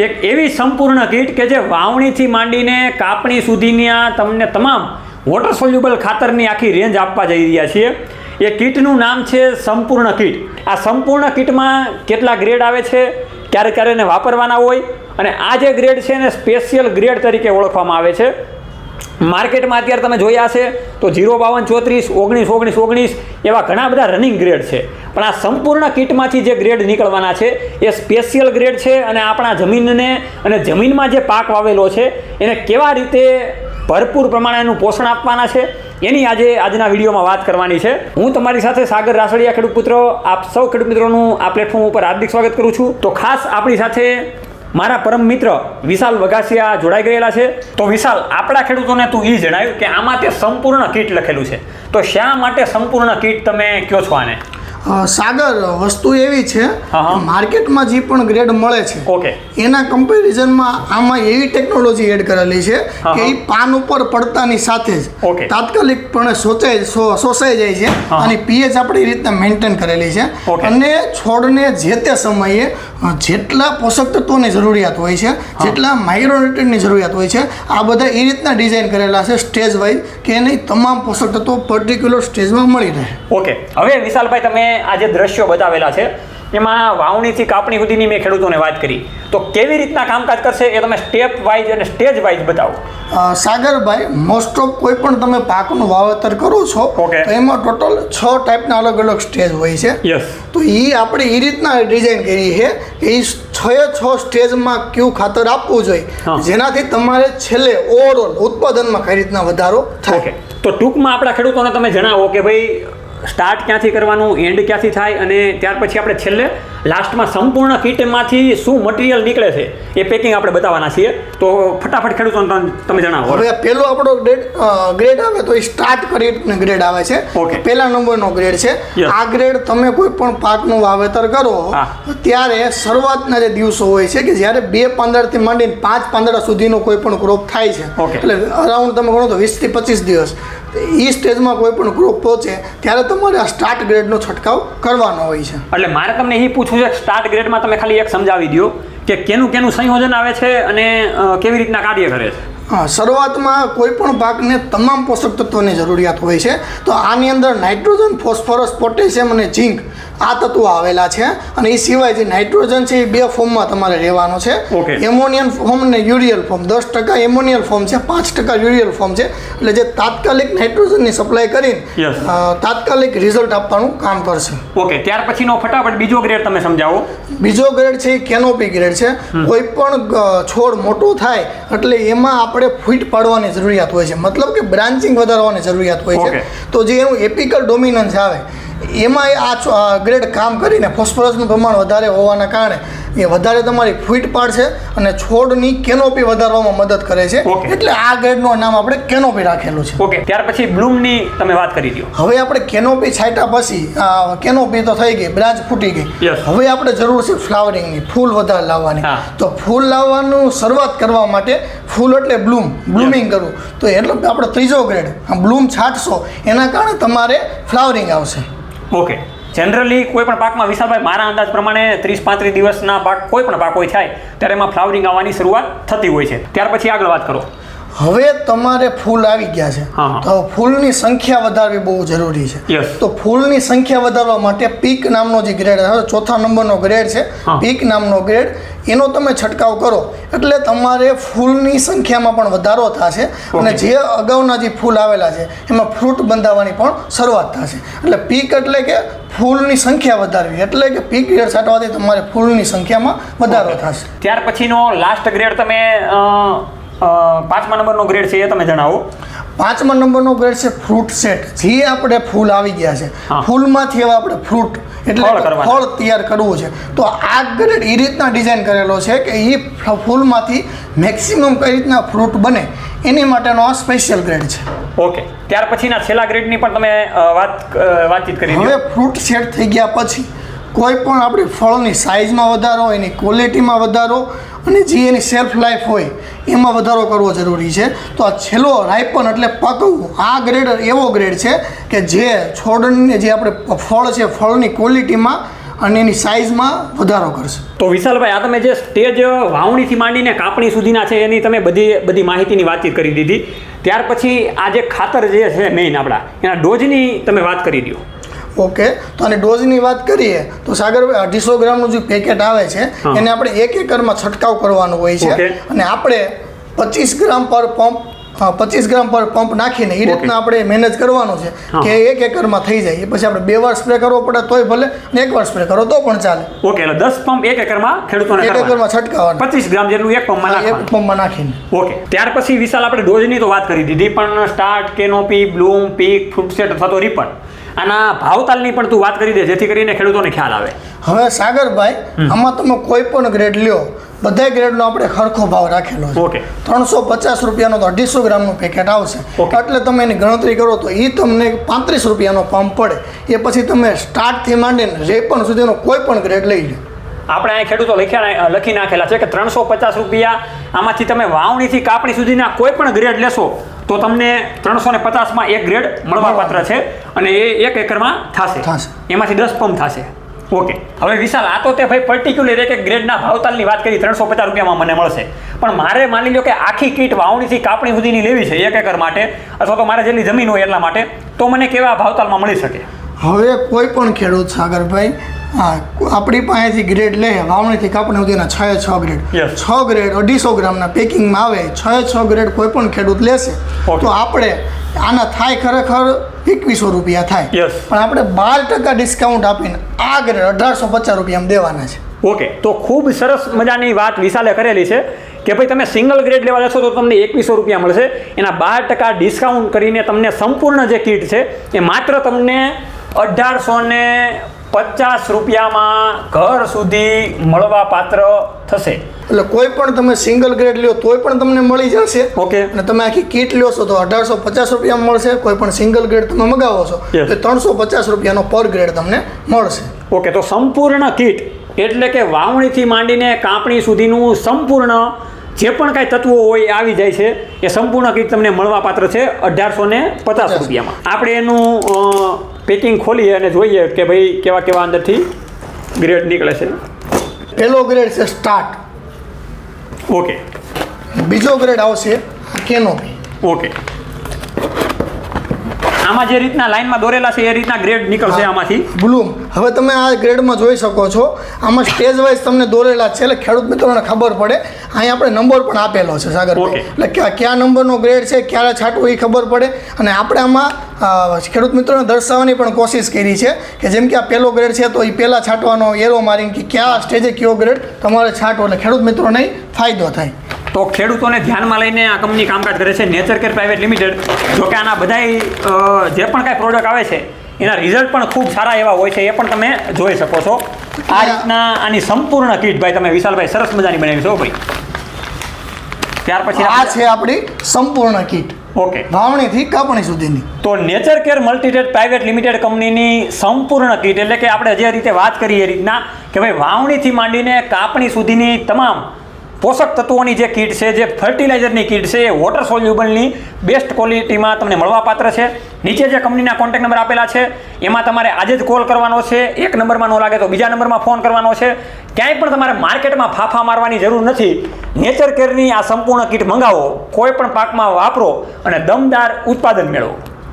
એક એવી સંપૂર્ણ કીટ કે જે વાવણીથી માંડીને કાપણી સુધીના તમને તમામ વોટર સોલ્યુબલ ખાતરની આખી રેન્જ આપવા જઈ રહ્યા છીએ. એ કીટનું નામ છે સંપૂર્ણ કીટ. આ સંપૂર્ણ કીટમાં કેટલા ગ્રેડ આવે છે, ક્યારે ક્યારે એને વાપરવાના હોય, અને આ જે ગ્રેડ છે એને સ્પેશિયલ ગ્રેડ તરીકે ઓળખવામાં આવે છે. માર્કેટમાં અત્યારે તમે જોયા હશે તો 052 34 19 19 19 એવા ઘણા બધા રનિંગ ગ્રેડ છે, પણ આ સંપૂર્ણ કીટમાંથી જે ગ્રેડ નીકળવાના છે એ સ્પેશિયલ ગ્રેડ છે. અને આપણા જમીનને અને જમીનમાં જે પાક વાવેલો છે એને કેવા રીતે ભરપૂર પ્રમાણેનું પોષણ આપવાના છે એની આજના વિડીયોમાં વાત કરવાની છે. હું તમારી સાથે સાગર રાસડિયા, ખેડૂત પુત્ર, આપ સૌ ખેડૂત મિત્રોનું આ પ્લેટફોર્મ ઉપર હાર્દિક સ્વાગત કરું છું. તો ખાસ આપણી સાથે મારા પરમ મિત્ર વિશાલ વઘાસિયા જોડાઈ ગયેલા છે. તો વિશાલ, આપણા ખેડૂતોને તું એ જણાવ્યું કે આમાં તે સંપૂર્ણ કીટ લખેલું છે, તો શા માટે સંપૂર્ણ કીટ તમે કહો છો આને? સાગર, વસ્તુ એવી છે માર્કેટમાં જે પણ ગ્રેડ મળે છે ઓકે એના કમ્પેરિઝનમાં આમાં એવી ટેકનોલોજી એડ કરેલી છે કે એ પાન ઉપર પડતાની સાથે જ તાત્કાલિકપણે શોષાઈ જાય છે અને પીએચ આપણે એ રીતના મેન્ટેન કરેલી છે. અને છોડને જે તે સમયે જેટલા પોષક તત્વોની જરૂરિયાત હોય છે, જેટલા માઇક્રોન્યુટ્રિયન્ટની જરૂરિયાત હોય છે, આ બધા એ રીતના ડિઝાઇન કરેલા છે સ્ટેજ વાઇઝ કે એની તમામ પોષક તત્વો પર્ટિક્યુલર સ્ટેજમાં મળી રહે. ઓકે, હવે વિશાલભાઈ, તમે આ જે દ્રશ્યો બતાવેલા છે એમાં વાવણીથી કાપણી સુધીની મેં ખેડૂતોને વાત કરી, તો કેવી રીતના કામકાજ કરશે એ તમે સ્ટેપ વાઇઝ અને સ્ટેજ વાઇઝ બતાવો. સાગરભાઈ, મોસ્ટ ઓફ કોઈ પણ તમે પાકનું વાવેતર કરો છો તો એમાં ટોટલ 6 ટાઈપના અલગ અલગ સ્ટેજ હોય છે. યસ. તો એ આપણે એ રીતના ડિઝાઇન કરી છે કે એ 6 સ્ટેજમાં કયું ખાતર આપવું જોઈએ જેનાથી તમારે છેલ્લે ઓવરઓલ ઉત્પાદનમાં કઈ રીતના વધારો થાય. ઓકે, તો ટૂંકમાં આપણા ખેડૂતોને તમે જણાવો કે ભાઈ સ્ટાર્ટ ક્યાંથી કરવાનું, એન્ડ ક્યાંથી થાય, અને ત્યાર પછી આપણે છેલ્લે લાસ્ટમાં સંપૂર્ણ કીટમાંથી શું મટીરિયલ નીકળે છે એ પેકિંગ આપણે બતાવવાના છીએ. તો ફટાફટ ખેડૂતોને તમે જણાવો. હવે પહેલો આપણો ગ્રેડ આવે તો એ સ્ટાર્ટ કરીને ગ્રેડ આવે છે. પહેલા નંબરનો ગ્રેડ છે. આ ગ્રેડ તમે કોઈ પણ પાકનું વાવેતર કરો ત્યારે શરૂઆતના જે દિવસો હોય છે કે જ્યારે 2 પાંદડાથી માંડીને 5 પાંદડા સુધીનો કોઈ પણ ક્રોપ થાય છે, એટલે અરાઉન્ડ તમે ગણો તો 20 થી 25 દિવસ એ સ્ટેજમાં કોઈ પણ ક્રોપ પહોંચે ત્યારે તમારે આ સ્ટાર્ટ ગ્રેડનો છંટકાવ કરવાનો હોય છે. એટલે મારે તમને એ પૂછવું છે કે સ્ટાર્ટ ગ્રેડમાં તમે ખાલી એક સમજાવી દો કે કેનું સંયોજન આવે છે અને કેવી રીતના કાર્ય કરે છે. શરૂઆતમાં કોઈ પણ પાકને તમામ પોષક તત્વોની જરૂરિયાત હોય છે. તો આની અંદર નાઇટ્રોજન, ફોસ્ફરસ, પોટેશિયમ અને ઝીંક આ તત્વો આવેલા છે. અને એ સિવાય જે નાઇટ્રોજન છે એ 2 ફોર્મમાં તમારે રહેવાનો છે. એમોનિયમ ફોર્મ અને યુરિયલ ફોર્મ. 10% એમોનિયલ ફોર્મ છે, 5% યુરિયલ ફોર્મ છે. એટલે જે તાત્કાલિક નાઇટ્રોજનની સપ્લાય કરીને તાત્કાલિક રિઝલ્ટ આપવાનું કામ કરશે. ઓકે, ત્યાર પછીનો ફટાફટ બીજો ગ્રેડ તમે સમજાવો. બીજો ગ્રેડ છે એ કેનોપી ગ્રેડ છે. કોઈ પણ છોડ મોટો થાય એટલે એમાં આપણે ફૂટ પાડવાની જરૂરિયાત હોય છે, મતલબ કે બ્રાન્ચિંગ વધારવાની જરૂરિયાત હોય છે. તો જે એનું એપિકલ ડોમિનન્સ આવે એમાં આ ગ્રેડ કામ કરીને ફોસ્ફરસનું પ્રમાણ વધારે હોવાના કારણે એ વધારે તમારી ફૂટ પાડશે અને છોડની કેનોપી વધારવામાં મદદ કરે છે. એટલે આ ગ્રેડનું નામ આપણે કેનોપી રાખેલું છે. ઓકે, ત્યાર પછી બ્લૂમની તમે વાત કરી દો. હવે આપણે કેનોપી છાંટ્યા પછી કેનોપી તો થઈ ગઈ, બ્રાન્ચ ફૂટી ગઈ. હવે આપણે જરૂર છે ફ્લાવરિંગની, ફૂલ વધારે લાવવાની. તો ફૂલ લાવવાનું શરૂઆત કરવા માટે ફૂલ એટલે બ્લૂમિંગ કરવું, તો એટલે આપણે ત્રીજો ગ્રેડ બ્લૂમ છાંટશો એના કારણે તમારે ફ્લાવરિંગ આવશે. ઓકે, જનરલી કોઈ પણ પાકમાં વિશાલભાઈ મારા અંદાજ પ્રમાણે 30-35 દિવસના પાક કોઈ પણ પાક હોય થાય ત્યારે એમાં ફ્લાવરિંગ આવવાની શરૂઆત થતી હોય છે. ત્યાર પછી આગળ વાત કરો. હવે તમારે ફૂલ આવી ગયા છે તો ફૂલની સંખ્યા વધારવી બહુ જરૂરી છે. તો ફૂલની સંખ્યા વધારવા માટે પીક નામનો જે ગ્રેડ છે, 4થા નંબરનો ગ્રેડ છે, પીક નામનો ગ્રેડ, એનો તમે છંટકાવ કરો એટલે તમારે ફૂલની સંખ્યામાં પણ વધારો થશે અને જે અગાઉના જે ફૂલ આવેલા છે એમાં ફ્રૂટ બંધાવવાની પણ શરૂઆત થશે. એટલે પીક એટલે કે ફૂલની સંખ્યા વધારવી, એટલે કે પીક ગ્રેડ છાંટવાથી તમારે ફૂલની સંખ્યામાં વધારો થશે. ત્યાર પછીનો લાસ્ટ ગ્રેડ તમે 5મા નંબરનો ગ્રેડ છે એ તમે જણાવો. 5મા નંબરનો ગ્રેડ છે ફ્રૂટ સેટ. જે આપણે ફૂલ આવી ગયા છે, ફૂલમાંથી હવે આપણે ફ્રૂટ એટલે ફળ તૈયાર કરવું છે. તો આ ગ્રેડ એ રીતના ડિઝાઇન કરેલો છે કે એ ફૂલમાંથી મેક્સિમમ કઈ રીતના ફ્રૂટ બને એની માટેનો આ સ્પેશિયલ ગ્રેડ છે. ઓકે, ત્યાર પછીના છેલ્લા ગ્રેડની પણ તમે વાતચીત કરી. હવે ફ્રૂટ સેટ થઈ ગયા પછી કોઈ પણ આપણી ફળની સાઇઝમાં વધારો, એની ક્વોલિટીમાં વધારો અને જે એની સેલ્ફ લાઈફ હોય એમાં વધારો કરવો જરૂરી છે. તો આ છેલ્લો રાઇપન એટલે પકવવું, આ ગ્રેડ એવો ગ્રેડ છે કે જે છોડને જે આપણે ફળ છે, ફળની ક્વોલિટીમાં અને એની સાઇઝમાં વધારો કરશે. તો વિશાલભાઈ, આ તમે જે સ્ટેજ વાવણીથી માંડીને કાપણી સુધીના છે એની તમે બધી માહિતીની વાતચીત કરી દીધી. ત્યાર પછી આ જે ખાતર જે છે મેઇન આપણા એના ડોઝની તમે વાત કરી દો. ઓકે, તો આની ડોઝની વાત કરીએ તો સાગરભાઈ 250 ગ્રામનું જે પેકેટ આવે છે એને આપણે 1 એકરમાં છંટકાવ કરવાનો હોય છે. અને આપણે 25 ગ્રામ પર પંપ નાખીને એ રીતના આપણે મેનેજ કરવાનું છે કે 1 એકરમાં થઈ જાય. એ પછી આપણે 2 વાર સ્પ્રે કરવો પડે તોય ભલે અને 1 વાર સ્પ્રે કરો તો પણ ચાલે. ઓકે, એટલે 10 પંપ 1 એકરમાં ખેડૂતોને 1 એકરમાં છંટકાવવાનું 25 ગ્રામ જેટલું એક પંપમાં નાખીને. ઓકે, ત્યાર પછી વિશાલ આપણે ડોઝની તો વાત કરી દીધી, પણ સ્ટાર્ટ, કેનોપી, બ્લૂમ, પીક, ફ્રૂટસેટ અથવા તો રિપન, આના ભાવતાલની પણ તું વાત કરી દે જેથી કરીને ખેડૂતોને ખ્યાલ આવે. હવે સાગરભાઈ, આમાં તમે કોઈ પણ ગ્રેડ લ્યો, બધા ગ્રેડનો આપણે સરખો ભાવ રાખેલો છે. ઓકે, 350 રૂપિયાનો તો 250 ગ્રામનું પેકેટ આવશે. એટલે તમે એની ગણતરી કરો તો એ તમને 35 રૂપિયાનો પંપ પડે. એ પછી તમે સ્ટાર્ટથી માંડીને રેપન સુધીનો કોઈ પણ ગ્રેડ લઈ લો. આપણે અહીં ખેડૂતો લખી નાખેલા છે કે 350 રૂપિયા, આમાંથી તમે વાવણીથી કાપણી સુધીના કોઈ પણ ગ્રેડ લેશો તો તમને 350માં એક ગ્રેડ મળવાપાત્ર છે અને એ 1 એકરમાં થશે. એમાંથી 10 પંપ થશે. ઓકે, હવે વિશાલ, આ તો તે ભાઈ પર્ટિક્યુલર એક ગ્રેડના ભાવતાલની વાત કરી 350 રૂપિયામાં મને મળશે. પણ મારે માની લો કે આખી કીટ વાવણીથી કાપણી સુધીની લેવી છે 1 એકર માટે, અથવા તો મારે જેટલી જમીન હોય એટલા માટે, તો મને કેવા ભાવતાલમાં મળી શકે? હવે કોઈ પણ ખેડૂત સાગરભાઈ આપણી પાસેથી ગ્રેડ લે વાવણીથી કાપણી સુધીના 6 ગ્રેડ 6 ગ્રેડ 250 ગ્રામના પેકિંગમાં આવે, 6 ગ્રેડ કોઈ પણ ખેડૂત લેશે તો આપણે આના થાય ખરેખર 2100 રૂપિયા થાય. પણ આપણે 12% ડિસ્કાઉન્ટ આપીને આ ગ્રેડ 1850 રૂપિયામાં દેવાના છે. ઓકે, તો ખૂબ સરસ મજાની વાત વિશાલે કરેલી છે કે ભાઈ તમે સિંગલ ગ્રેડ લેવા જશો તો તમને 2100 રૂપિયા મળશે. એના 12% ડિસ્કાઉન્ટ કરીને તમને સંપૂર્ણ જે કીટ છે એ માત્ર તમને 1850 રૂપિયામાં ઘર સુધી મળવા પાત્ર થશે. એટલે કોઈ પણ તમે સિંગલ ગ્રેડ લ્યો તોય પણ તમને મળી જશે. ઓકે, અને તમે આખી કીટ લ્યો છો તો 1850 રૂપિયામાં મળશે. કોઈ પણ સિંગલ ગ્રેડ તમે મગાવો છો તો 350 રૂપિયાનો પર ગ્રેડ તમને મળશે. ઓકે, તો સંપૂર્ણ કીટ એટલે કે વાવણીથી માંડીને કાપણી સુધીનું સંપૂર્ણ જે પણ કાંઈ તત્વો હોય આવી જાય છે. એ સંપૂર્ણ કીટ તમને મળવાપાત્ર છે 1850 રૂપિયામાં. આપણે એનું પેકિંગ ખોલીએ અને જોઈએ કે ભાઈ કેવા કેવા અંદરથી ગ્રેડ નીકળે છે. પહેલો ગ્રેડ છે સ્ટાર્ટ. ઓકે, બીજો ગ્રેડ આવશે કેનોપી. ઓકે, આમાં જે રીતના લાઈનમાં દોરેલા છે એ રીતના ગ્રેડ નીકળશે આમાંથી. બ્લૂમ, હવે તમે આ ગ્રેડમાં જોઈ શકો છો આમાં સ્ટેજ વાઇઝ તમને દોરેલા છે એટલે ખેડૂત મિત્રોને ખબર પડે. અહીં આપણે નંબર પણ આપેલો છે સાગરભાઈ, એટલે કયા નંબરનો ગ્રેડ છે, ક્યારે છાંટવું એ ખબર પડે. અને આપણે આમાં ખેડૂત મિત્રોને દર્શાવવાની પણ કોશિશ કરી છે કે જેમ કે આ પહેલો ગ્રેડ છે તો એ પહેલાં છાંટવાનો એરો મારીને કે કયા સ્ટેજે કયો ગ્રેડ તમારે છાંટવો એટલે ખેડૂત મિત્રોને ફાયદો થાય. તો ખેડૂતોને ધ્યાનમાં લઈને આ કંપની કામકાજ કરે છે નેચર કેર પ્રાઇવેટ લિમિટેડ. જોકે આના બધાય જે પણ કાંઈ પ્રોડક્ટ આવે છે એના રિઝલ્ટ પણ ખૂબ સારા એવા હોય છે, એ પણ તમે જોઈ શકો છો. આ રીતના આની સંપૂર્ણ કીટ ભાઈ તમે વિશાલભાઈ સરસ મજાની બનાવી છો ભાઈ. ત્યાર પછી આ છે આપણી સંપૂર્ણ કીટ. ઓકે, વાવણીથી કાપણી સુધીની. તો નેચર કેર મલ્ટીટેડ પ્રાઇવેટ લિમિટેડ કંપનીની સંપૂર્ણ કીટ એટલે કે આપણે જે રીતે વાત કરીએ એ રીતના કે ભાઈ વાવણીથી માંડીને કાપણી સુધીની તમામ પોષક તત્વોની જે કીટ છે, જે ફર્ટિલાઇઝરની કીટ છે, એ વોટર સોલ્યુબલની બેસ્ટ ક્વોલિટીમાં તમને મળવાપાત્ર છે. નીચે જે કંપનીના કોન્ટેક્ટ નંબર આપેલા છે એમાં તમારે આજે જ કોલ કરવાનો છે. એક નંબરમાં ન લાગે તો બીજા નંબરમાં ફોન કરવાનો છે. ક્યાંય પણ તમારે માર્કેટમાં ફાફા મારવાની જરૂર નથી. નેચર કેરની આ સંપૂર્ણ કીટ મંગાવો, કોઈ પણ પાકમાં વાપરો અને દમદાર ઉત્પાદન મેળવો.